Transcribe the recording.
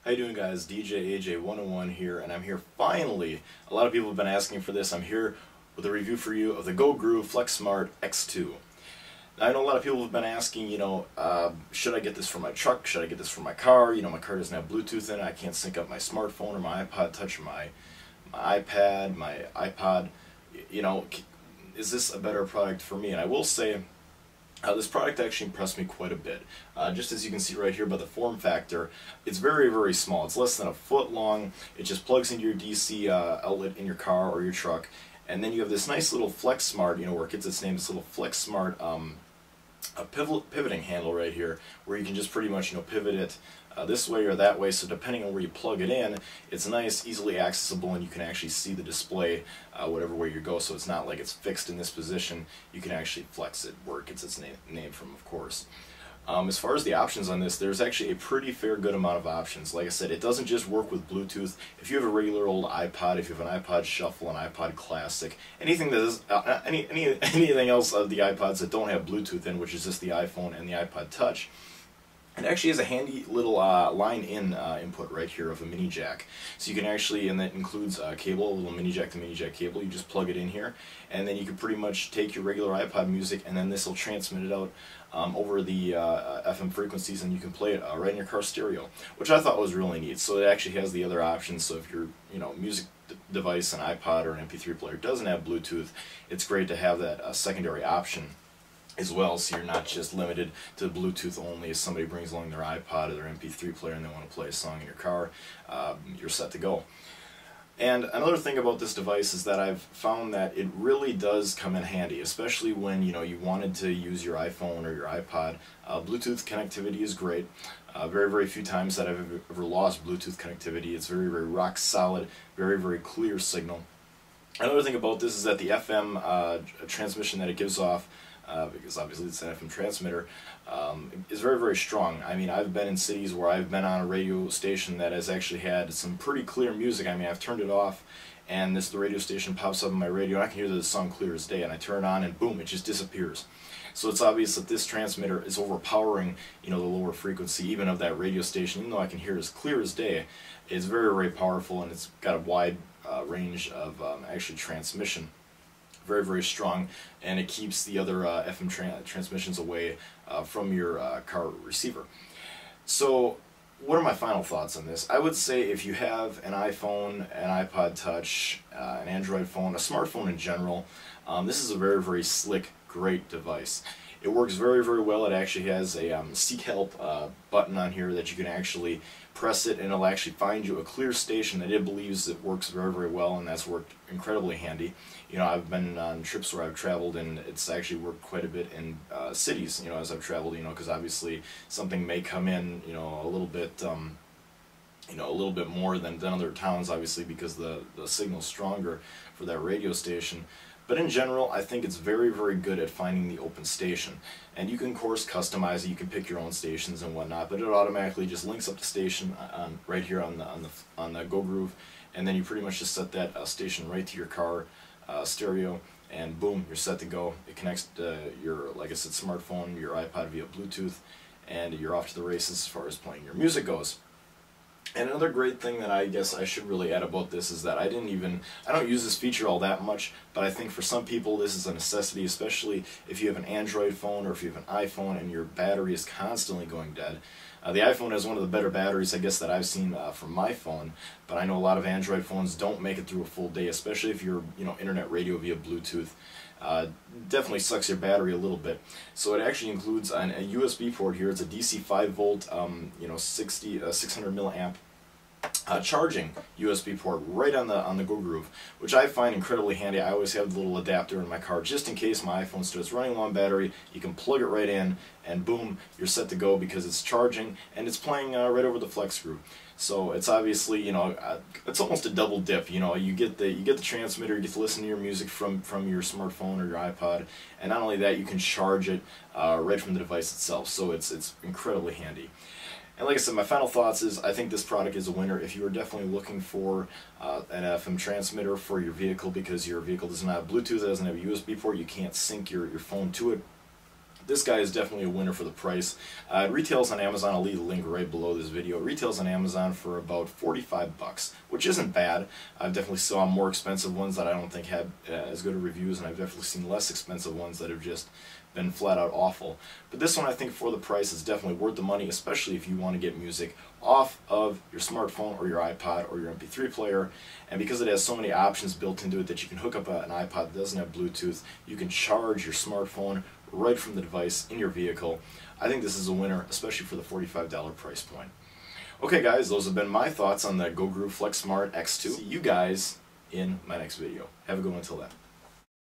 How you doing, guys? DJ AJ101 here, and I'm here finally. A lot of people have been asking for this. I'm here with a review for you of the GOgroove Flexsmart X2. Now, I know a lot of people have been asking, should I get this for my truck? Should I get this for my car? My car doesn't have Bluetooth in it. I can't sync up my smartphone or my iPod Touch or my iPad, my iPod. Is this a better product for me? And I will say, this product actually impressed me quite a bit. Just as you can see right here by the form factor, it's very, very small. It's less than a foot long. It just plugs into your DC outlet in your car or your truck. And then you have this nice little Flexsmart, where it gets its name, this little Flexsmart pivoting handle right here, where you can just pretty much pivot it this way or that way. So depending on where you plug it in, it's nice, easily accessible, and you can actually see the display whatever way you go. So it's not like it's fixed in this position. You can actually flex it where it gets its name from, of course. As far as the options on this, there's actually a pretty good amount of options. Like I said, it doesn't just work with Bluetooth. If you have a regular old iPod, if you have an iPod Shuffle, an iPod Classic, anything that is anything else of the iPods that don't have Bluetooth in, which is just the iPhone and the iPod Touch, it actually has a handy little line-in input right here of a mini jack. So you can actually, and that includes a cable, a little mini jack to mini jack cable. You just plug it in here, and then you can pretty much take your regular iPod music, and then this will transmit it out over the FM frequencies, and you can play it right in your car stereo, which I thought was really neat. So it actually has the other options. So if your music device, an iPod or an MP3 player, doesn't have Bluetooth, it's great to have that secondary option as well, so you're not just limited to Bluetooth only. If somebody brings along their iPod or their MP3 player and they want to play a song in your car, you're set to go. And another thing about this device is that I've found that it really does come in handy, especially when you wanted to use your iPhone or your iPod. Bluetooth connectivity is great. Very few times that I've ever lost Bluetooth connectivity. It's very rock solid, very clear signal. Another thing about this is that the FM transmission that it gives off, because obviously it's an FM transmitter, is very strong. I mean, I've been in cities where I've been on a radio station that has actually had some pretty clear music. I mean, I've turned it off, and the radio station pops up on my radio, and I can hear the song clear as day, and I turn it on, and boom, it just disappears. So it's obvious that this transmitter is overpowering, the lower frequency, even of that radio station. Even though I can hear it as clear as day, it's very powerful, and it's got a wide range of actually transmission. Very strong, and it keeps the other FM transmissions away from your car receiver. So what are my final thoughts on this? I would say if you have an iPhone, an iPod Touch, an Android phone, a smartphone in general, this is a very slick, great device. It works very well. It actually has a seek help button on here that you can actually press it, and it'll actually find you a clear station that it believes it works very well, and that's worked incredibly handy. I've been on trips where I've traveled, and it's actually worked quite a bit in cities, as I've traveled, because obviously something may come in, a little bit more than other towns, obviously, because the signal's stronger for that radio station. But in general, I think it's very good at finding the open station. And you can, of course, customize it. You can pick your own stations and whatnot, but it automatically just links up the station right here on the GOgroove, and then you pretty much just set that station right to your car stereo, and boom, you're set to go. It connects to your, like I said, smartphone, your iPod via Bluetooth, and you're off to the races as far as playing your music goes. And another great thing that I guess I should really add about this is that I don't use this feature all that much, but I think for some people this is a necessity, especially if you have an Android phone or if you have an iPhone and your battery is constantly going dead. The iPhone has one of the better batteries, I guess, that I've seen from my phone, but I know a lot of Android phones don't make it through a full day, especially if you're, internet radio via Bluetooth. Definitely sucks your battery a little bit. So it actually includes a USB port here. It's a DC 5-volt, 600 milliamp charging USB port right on the GOgroove, which I find incredibly handy. I always have the little adapter in my car just in case my iPhone starts running low on battery. You can plug it right in, and boom, you're set to go because it's charging and it's playing right over the flex screw. So it's obviously, it's almost a double dip. You get the transmitter, you get to listen to your music from your smartphone or your iPod, and not only that, you can charge it right from the device itself. So it's incredibly handy. And like I said, my final thoughts is I think this product is a winner if you are definitely looking for an FM transmitter for your vehicle because your vehicle does not have Bluetooth, it doesn't have a USB port, you can't sync your phone to it. This guy is definitely a winner for the price. It retails on Amazon. I'll leave the link right below this video. It retails on Amazon for about 45 bucks, which isn't bad. I've definitely saw more expensive ones that I don't think had as good of reviews, and I've definitely seen less expensive ones that have just been flat out awful. But this one, I think, for the price is definitely worth the money, especially if you want to get music off of your smartphone or your iPod or your MP3 player. And because it has so many options built into it that you can hook up an iPod that doesn't have Bluetooth, you can charge your smartphone right from the device in your vehicle. I think this is a winner, especially for the $45 price point. Okay guys, those have been my thoughts on the GOgroove Flexsmart X2. See you guys in my next video. Have a good one until then.